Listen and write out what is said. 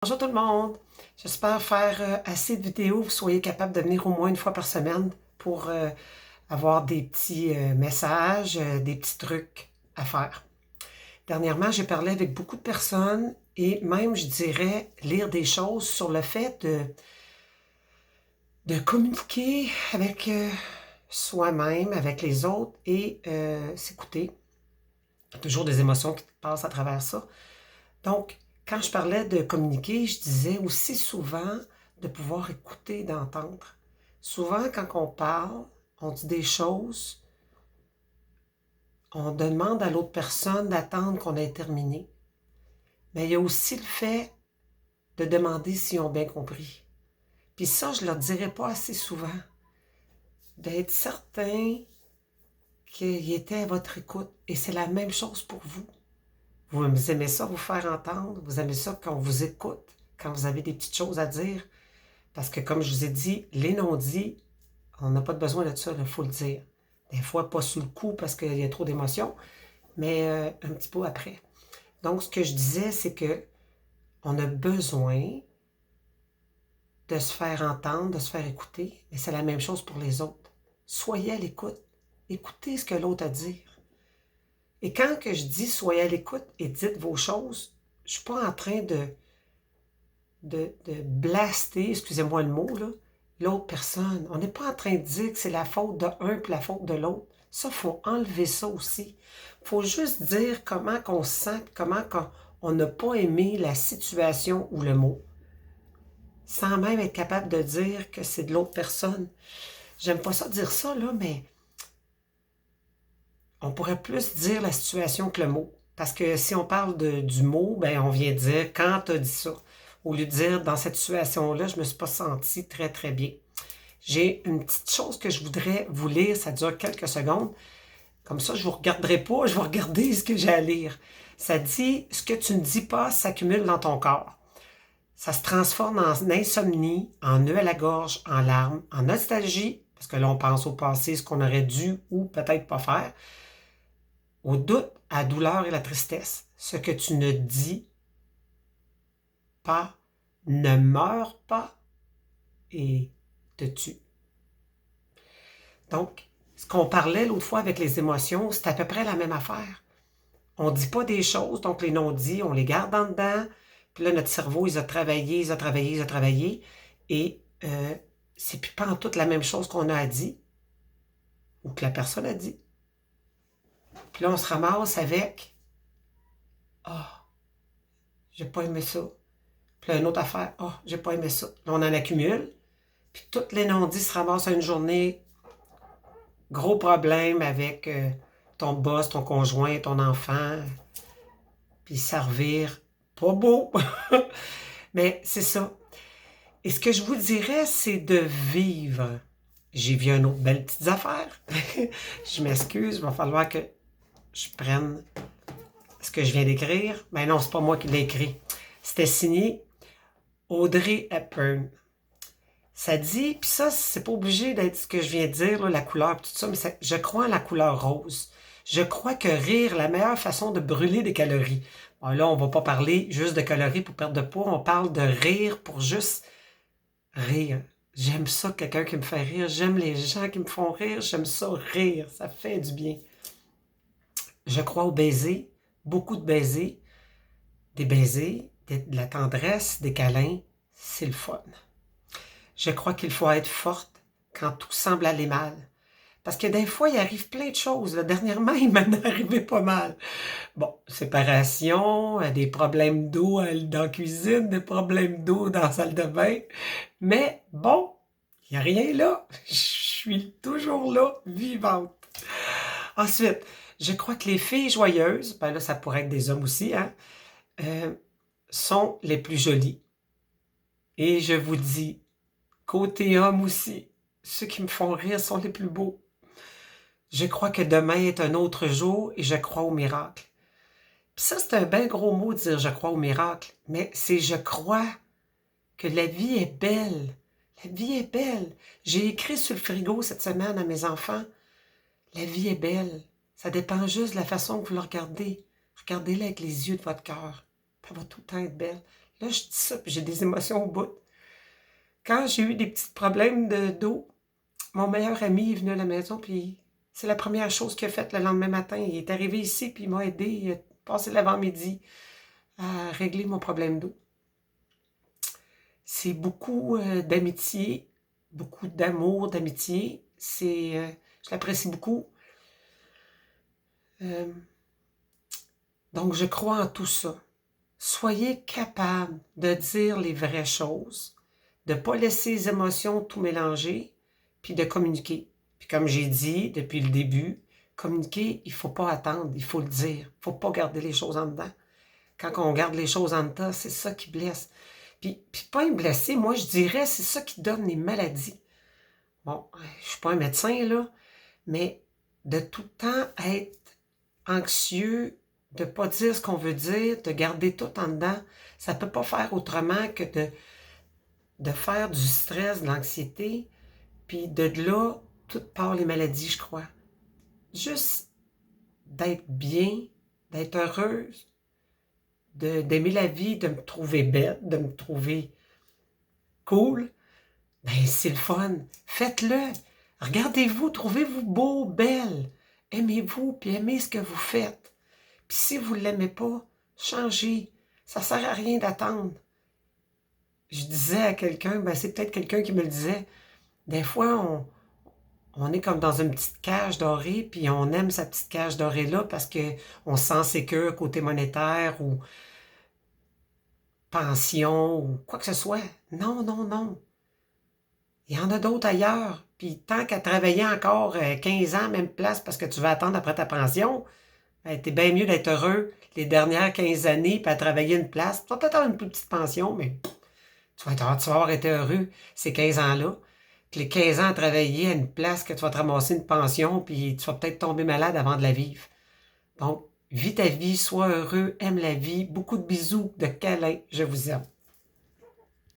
Bonjour tout le monde, j'espère faire assez de vidéos, vous soyez capable de venir au moins une fois par semaine pour avoir des petits messages, des petits trucs à faire. Dernièrement, j'ai parlé avec beaucoup de personnes et même, je dirais, lire des choses sur le fait de communiquer avec soi-même, avec les autres et s'écouter. Il y a toujours des émotions qui passent à travers ça. Donc, quand je parlais de communiquer, je disais aussi souvent de pouvoir écouter, d'entendre. Souvent, quand on parle, on dit des choses, on demande à l'autre personne d'attendre qu'on ait terminé. Mais il y a aussi le fait de demander s'ils ont bien compris. Puis ça, je ne leur dirais pas assez souvent. D'être certain qu'ils étaient à votre écoute. Et c'est la même chose pour vous. Vous aimez ça, vous faire entendre. Vous aimez ça qu'on vous écoute, quand vous avez des petites choses à dire. Parce que comme je vous ai dit, les non-dits, on n'a pas besoin de ça, il faut le dire. Des fois, pas sous le coup parce qu'il y a trop d'émotions, mais un petit peu après. Donc, ce que je disais, c'est que on a besoin de se faire entendre, de se faire écouter, mais c'est la même chose pour les autres. Soyez à l'écoute. Écoutez ce que l'autre a à dire. Et quand que je dis soyez à l'écoute et dites vos choses, je ne suis pas en train de blaster, excusez-moi le mot, là, l'autre personne. On n'est pas en train de dire que c'est la faute de un puis la faute de l'autre. Ça, il faut enlever ça aussi. Il faut juste dire comment qu'on se sent, comment on n'a pas aimé la situation ou le mot, sans même être capable de dire que c'est de l'autre personne. J'aime pas ça dire ça, là, mais on pourrait plus dire la situation que le mot. Parce que si on parle du mot, ben on vient dire quand tu as dit ça. Au lieu de dire dans cette situation-là, je ne me suis pas sentie très, très bien. J'ai une petite chose que je voudrais vous lire, ça dure quelques secondes. Comme ça, je ne vous regarderai pas, je vais regarder ce que j'ai à lire. Ça dit, ce que tu ne dis pas s'accumule dans ton corps. Ça se transforme en insomnie, en nœud à la gorge, en larmes, en nostalgie, parce que là, on pense au passé, ce qu'on aurait dû ou peut-être pas faire, au doute, à la douleur et la tristesse. Ce que tu ne dis pas ne meurt pas et te tue. Donc, ce qu'on parlait l'autre fois avec les émotions, c'est à peu près la même affaire. On ne dit pas des choses, donc les non-dits, on les garde en dedans. Puis là, notre cerveau, il a travaillé, il a travaillé, il a travaillé. Et c'est plus pas en toute la même chose qu'on a dit ou que la personne a dit. Puis là, on se ramasse avec ah, j'ai pas aimé ça. Puis là, une autre affaire, ah, j'ai pas aimé ça. Là, on en accumule. Puis toutes les non-dits se ramassent à une journée. Gros problème avec ton boss, ton conjoint, ton enfant. Puis ça revire pas beau. Mais c'est ça. Et ce que je vous dirais, c'est de vivre. J'ai vu une autre belle petite affaire. Je m'excuse, il va falloir que je prenne ce que je viens d'écrire. Mais non, c'est pas moi qui l'ai écrit. C'était signé Audrey Hepburn. Ça dit, puis ça, c'est pas obligé d'être ce que je viens de dire, là, la couleur, tout ça, mais je crois en la couleur rose. Je crois que rire, la meilleure façon de brûler des calories. Bon, là, on va pas parler juste de calories pour perdre de poids, on parle de rire pour juste rire. J'aime ça, quelqu'un qui me fait rire. J'aime les gens qui me font rire. J'aime ça, rire. Ça fait du bien. Je crois aux baisers, beaucoup de baisers, de la tendresse, des câlins. C'est le fun. Je crois qu'il faut être forte quand tout semble aller mal. Parce que des fois, il arrive plein de choses. Là. Dernièrement, il m'en est arrivé pas mal. Bon, séparation, des problèmes d'eau dans la cuisine, des problèmes d'eau dans la salle de bain. Mais bon, il n'y a rien là. Je suis toujours là, vivante. Ensuite, je crois que les filles joyeuses, ben là, ça pourrait être des hommes aussi, hein, sont les plus jolies. Et je vous dis, côté homme aussi, ceux qui me font rire sont les plus beaux. Je crois que demain est un autre jour et je crois au miracle. Puis ça, c'est un bien gros mot de dire je crois au miracle, mais c'est je crois que la vie est belle. La vie est belle. J'ai écrit sur le frigo cette semaine à mes enfants, la vie est belle. Ça dépend juste de la façon que vous la regardez. Regardez-la avec les yeux de votre cœur. Elle va tout le temps être belle. Là, je dis ça, puis j'ai des émotions au bout. Quand j'ai eu des petits problèmes de dos, mon meilleur ami est venu à la maison, puis c'est la première chose qu'il a faite le lendemain matin. Il est arrivé ici, puis il m'a aidé, il a passé l'avant-midi à régler mon problème d'eau. C'est beaucoup d'amitié, beaucoup d'amour, d'amitié. Je l'apprécie beaucoup. Euh, donc, je crois en tout ça. Soyez capable de dire les vraies choses, de ne pas laisser les émotions tout mélanger, puis de communiquer. Puis comme j'ai dit depuis le début, communiquer, il ne faut pas attendre, il faut le dire. Il ne faut pas garder les choses en dedans. Quand on garde les choses en dedans, c'est ça qui blesse. Puis pas me blesser, moi je dirais, c'est ça qui donne les maladies. Bon, je ne suis pas un médecin, là, mais de tout le temps être anxieux, de ne pas dire ce qu'on veut dire, de garder tout en dedans, ça ne peut pas faire autrement que de faire du stress, de l'anxiété, puis de là, tout part les maladies, je crois. Juste d'être bien, d'être heureuse, d'aimer la vie, de me trouver belle, de me trouver cool, ben c'est le fun. Faites-le. Regardez-vous, trouvez-vous beau, belle. Aimez-vous, puis aimez ce que vous faites. Puis si vous ne l'aimez pas, changez. Ça ne sert à rien d'attendre. Je disais à quelqu'un, ben c'est peut-être quelqu'un qui me le disait, des fois, on est comme dans une petite cage dorée, puis on aime sa petite cage dorée-là parce qu'on se sent sécure côté monétaire ou pension ou quoi que ce soit. Non, non, non. Il y en a d'autres ailleurs. Puis tant qu'à travailler encore 15 ans, même place, parce que tu vas attendre après ta pension, ben, t'es bien mieux d'être heureux les dernières 15 années, puis à travailler une place. Tu vas peut-être avoir une plus petite pension, mais tu vas avoir été heureux ces 15 ans-là. Puis les 15 ans à travailler à une place que tu vas te ramasser une pension, puis tu vas peut-être tomber malade avant de la vivre. Donc, vis ta vie, sois heureux, aime la vie. Beaucoup de bisous, de câlins. Je vous aime.